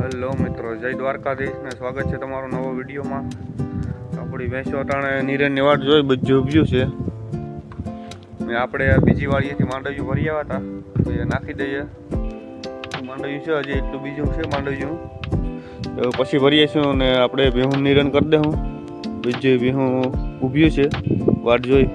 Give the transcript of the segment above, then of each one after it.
Hello મિત્રો, જય દ્વારકાધીશ ને સ્વાગત છે તમારો નવો વિડીયોમાં. આપણી ભેંસો અટાણે નીરેની વાટ જોઈ બધું ઉભ્યું છે ને આપણે બીજી વાળીએથી માંડવ્યું ભરી આવ્યા હતા તો એ નાખી દઈએ. માંડવ્યું છે હજી એટલું બીજું છે માંડવ્યું, પછી ભરીએશું અને આપણે ભેહું નિરણ કરી દઉં. બીજું ભેહું ઉભ્યું છે વાટ જોઈ.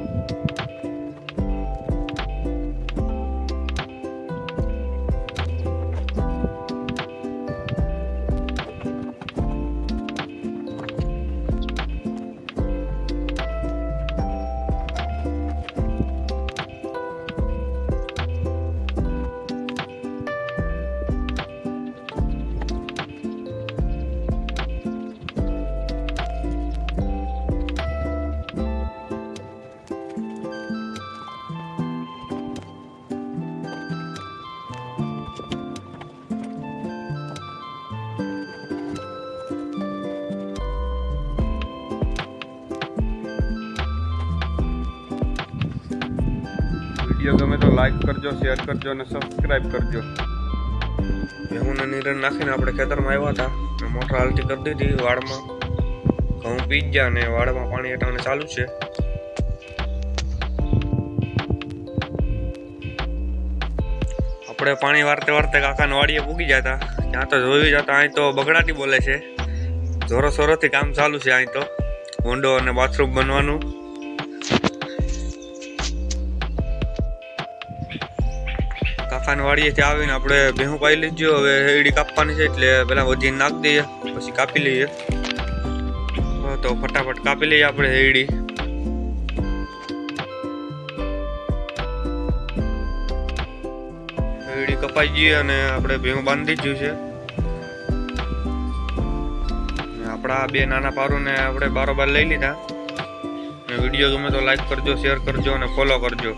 વિડીયો ગમે તો લાઈક કરજો, શેર કરજો અને સબસ્ક્રાઈબ કરજો. ભેહુંને નીરણ નાખીને આપણે ખેતરમાં આવ્યા હતા. મોટર હાલતી કરી દીધી વાડમાં. ઘઉં પી ગયા અને વાડમાં પાણી હટાવવાનું ચાલુ છે. આપણે પાણી વારતે વારતે કાકાને વાડીએ પૂગી જતા. ત્યાં તો જોઈ જતા અહીં તો બગડાટી બોલે છે. જોરો સોરોથી કામ ચાલુ છે. અહીં તો હોંડો અને બાથરૂમ બનવાનું. કાકાની વાડીએથી આવીને આપણે ભેહું પાઈ લીધું. હવે હેડી કાપવાની છે એટલે પેલા વધીને નાખી દઈએ, પછી કાપી લઈએ. તો ફટાફટ કાપી લઈએ આપણે હેડી. હેડી કપાઈ ગઈ અને આપણે ભેહું બાંધી દીધું છે. આપણા બે નાના પારુને આપણે બારોબાર લઈ લીધા. વિડીયો ગમે તો લાઈક કરજો, શેર કરજો અને ફોલો કરજો.